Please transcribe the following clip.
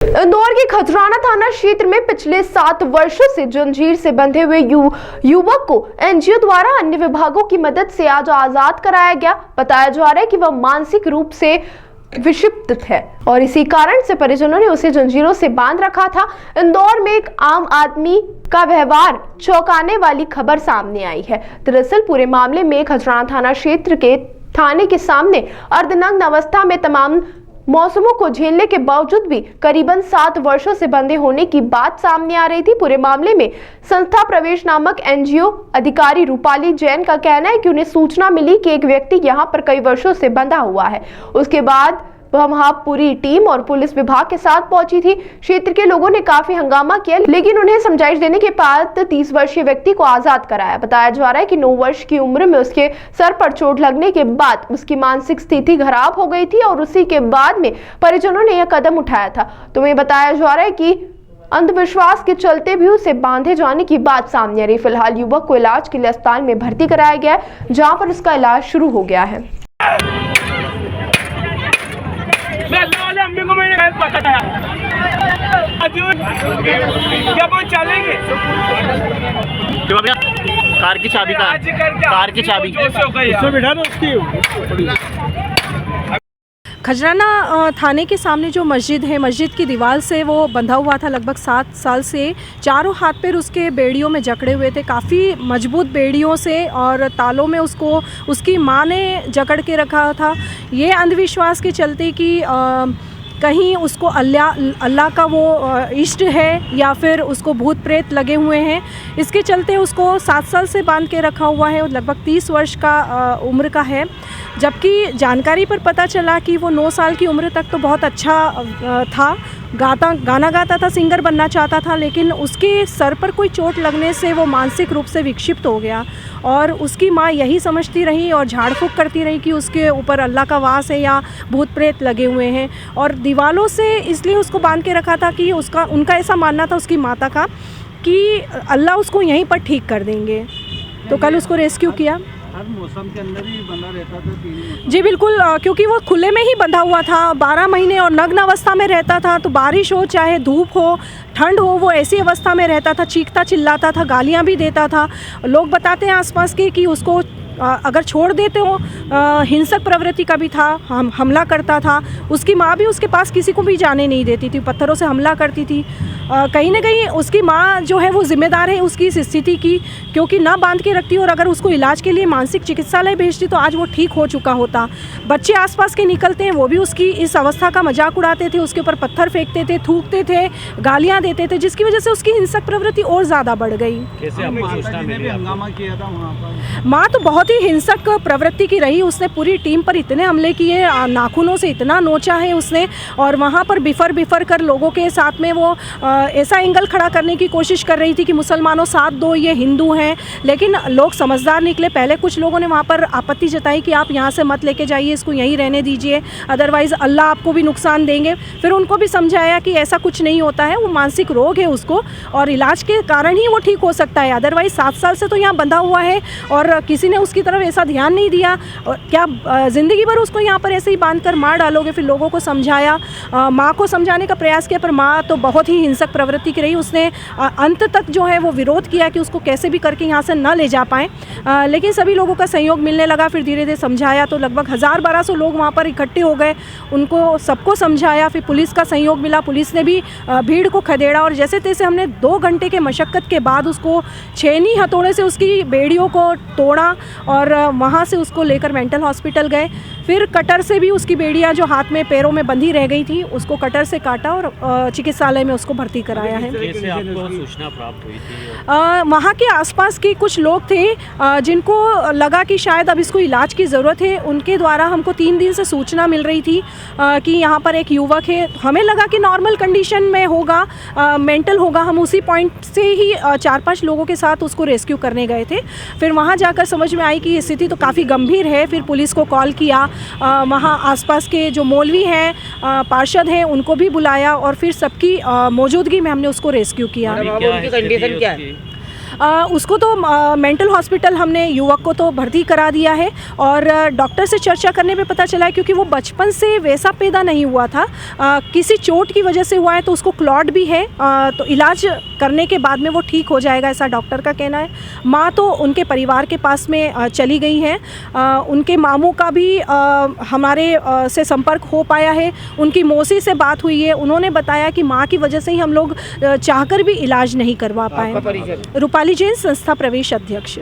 इंदौर के खजराना थाना क्षेत्र में पिछले 7 वर्षों से जंजीर से बंधे हुए युवक को एनजीओ द्वारा अन्य विभागों की मदद से आज आजाद कराया गया। बताया जा रहा है कि वह मानसिक रूप से विक्षिप्त है और इसी कारण से परिजनों ने उसे जंजीरों से बांध रखा था। इंदौर में एक आम आदमी का व्यवहार चौंकाने वाली खबर सामने आई है। दरअसल पूरे मामले में खजराना थाना क्षेत्र के थाने के सामने अर्धनग्न अवस्था में तमाम मौसमों को झेलने के बावजूद भी करीबन 7 वर्षों से बंधे होने की बात सामने आ रही थी। पूरे मामले में संस्था प्रवेश नामक एनजीओ अधिकारी रूपाली जैन का कहना है कि उन्हें सूचना मिली कि एक व्यक्ति यहां पर कई वर्षों से बंधा हुआ है। उसके बाद वह वहां पूरी टीम और पुलिस विभाग के साथ पहुंची थी। क्षेत्र के लोगों ने काफी हंगामा किया, लेकिन उन्हें समझाइश देने के बाद 30 वर्षीय व्यक्ति को आजाद कराया। बताया जा रहा है कि 9 वर्ष की उम्र में उसके सर पर चोट लगने के बाद उसकी मानसिक स्थिति खराब हो गई थी और उसी के बाद में परिजनों ने यह कदम उठाया था। तो ये बताया जा रहा है कि अंधविश्वास के चलते भी उसे बांधे जाने की बात सामने आ रही। फिलहाल युवक को इलाज के लिए अस्पताल में भर्ती कराया गया है, जहाँ पर उसका इलाज शुरू हो गया है। क्या वो चलेंगे? कार की चाबी का कार की चाबी बिठा दो उसकी। खजराना थाने के सामने जो मस्जिद है, मस्जिद की दीवार से वो बंधा हुआ था लगभग 7 साल से। चारों हाथ पैर उसके बेड़ियों में जकड़े हुए थे, काफ़ी मजबूत बेड़ियों से, और तालों में उसको उसकी माँ ने जकड़ के रखा था। ये अंधविश्वास के चलते कि कहीं उसको अल्लाह का वो इष्ट है या फिर उसको भूत प्रेत लगे हुए हैं, इसके चलते उसको 7 साल से बांध के रखा हुआ है। लगभग 30 वर्ष का उम्र का है, जबकि जानकारी पर पता चला कि वो 9 साल की उम्र तक तो बहुत अच्छा था, गाना गाता था, सिंगर बनना चाहता था, लेकिन उसके सर पर कोई चोट लगने से वो मानसिक रूप से विक्षिप्त हो गया। और उसकी माँ यही समझती रही और झाड़ फूँक करती रही कि उसके ऊपर अल्लाह का वास है या भूत प्रेत लगे हुए हैं, और दीवालों से इसलिए उसको बांध के रखा था कि उनका ऐसा मानना था, उसकी माता का, कि अल्लाह उसको यहीं पर ठीक कर देंगे। तो कल उसको रेस्क्यू किया। हर मौसम के अंदर ही बंधा रहता था? जी बिल्कुल, क्योंकि वो खुले में ही बंधा हुआ था 12 महीने, और नग्न अवस्था में रहता था। तो बारिश हो चाहे धूप हो, ठंड हो, वो ऐसी अवस्था में रहता था, चीखता चिल्लाता था, गालियाँ भी देता था। लोग बताते हैं आसपास के कि उसको अगर छोड़ देते हो हिंसक प्रवृत्ति का भी था, हमला करता था। उसकी माँ भी उसके पास किसी को भी जाने नहीं देती थी, पत्थरों से हमला करती थी। कहीं ना कहीं उसकी माँ जो है वो जिम्मेदार है उसकी इस स्थिति की, क्योंकि ना बांध के रखती और अगर उसको इलाज के लिए मानसिक चिकित्सालय भेजती तो आज वो ठीक हो चुका होता। बच्चे आसपास के निकलते हैं, वो भी उसकी इस अवस्था का मजाक उड़ाते थे, उसके ऊपर पत्थर फेंकते थे, थूकते थे, गालियाँ देते थे, जिसकी वजह से उसकी हिंसक प्रवृत्ति और ज़्यादा बढ़ गई। माँ तो बहुत ही हिंसक प्रवृत्ति की रही, उसने पूरी टीम पर इतने हमले किए, नाखूनों से इतना नोचा है उसने, और वहाँ पर बिफर कर लोगों के साथ में वो ऐसा एंगल खड़ा करने की कोशिश कर रही थी कि मुसलमानों साथ दो, ये हिंदू हैं। लेकिन लोग समझदार निकले। पहले कुछ लोगों ने वहाँ पर आपत्ति जताई कि आप यहाँ से मत लेके जाइए, इसको यहीं रहने दीजिए, अदरवाइज़ अल्लाह आपको भी नुकसान देंगे। फिर उनको भी समझाया कि ऐसा कुछ नहीं होता है, वो मानसिक रोग है उसको, और इलाज के कारण ही वो ठीक हो सकता है, अदरवाइज़ 7 साल से तो यहाँ बंधा हुआ है और किसी ने उसकी तरफ ऐसा ध्यान नहीं दिया। और क्या ज़िंदगी भर उसको यहाँ पर ऐसे ही बांध कर मार डालोगे? फिर लोगों को समझाया, माँ को समझाने का प्रयास किया, पर माँ तो बहुत ही हिंसक प्रवृत्ति की रही। उसने अंत तक जो है वो विरोध किया कि उसको कैसे भी करके यहाँ से न ले जा पाएँ, लेकिन सभी लोगों का सहयोग मिलने लगा। फिर धीरे धीरे समझाया तो लगभग 1000-1200 लोग वहाँ पर इकट्ठे हो गए, उनको सबको समझाया। फिर पुलिस का सहयोग मिला, पुलिस ने भी भीड़ को खदेड़ा, और जैसे तैसे हमने 2 घंटे के मशक्क़त के बाद उसको छेनी हथौड़े से उसकी बेड़ियों को तोड़ा और वहाँ से उसको लेकर मेंटल हॉस्पिटल गए। फिर कटर से भी उसकी बेड़ियाँ जो हाथ में पैरों में बंधी रह गई थी उसको कटर से काटा और चिकित्सालय में उसको भर्ती कराया है। कैसे आपको सूचना प्राप्त हुई थी? वहाँ के आसपास के कुछ लोग थे जिनको लगा कि शायद अब इसको इलाज की ज़रूरत है, उनके द्वारा हमको 3 दिन से सूचना मिल रही थी कि यहाँ पर एक युवक है। हमें लगा कि नॉर्मल कंडीशन में होगा, मेंटल होगा। हम उसी पॉइंट से ही 4-5 लोगों के साथ उसको रेस्क्यू करने गए थे। फिर वहाँ जाकर समझ में आई कि स्थिति तो काफ़ी गंभीर है। फिर पुलिस को कॉल किया, वहाँ आसपास के जो मौलवी हैं, पार्षद हैं, उनको भी बुलाया और फिर सबकी मौजूदगी में हमने उसको रेस्क्यू किया। उनकी कंडीशन क्या है? उसको तो मेंटल हॉस्पिटल हमने युवक को तो भर्ती करा दिया है और डॉक्टर से चर्चा करने पे पता चला है क्योंकि वो बचपन से वैसा पैदा नहीं हुआ था, किसी चोट की वजह से हुआ है, तो उसको क्लॉट भी है, तो इलाज करने के बाद में वो ठीक हो जाएगा, ऐसा डॉक्टर का कहना है। माँ तो उनके परिवार के पास में चली गई हैं, उनके मामू का भी हमारे से संपर्क हो पाया है, उनकी मौसी से बात हुई है, उन्होंने बताया कि माँ की वजह से ही हम लोग चाहकर भी इलाज नहीं करवा पाए। रूपाली जैन, संस्था प्रवेश अध्यक्ष।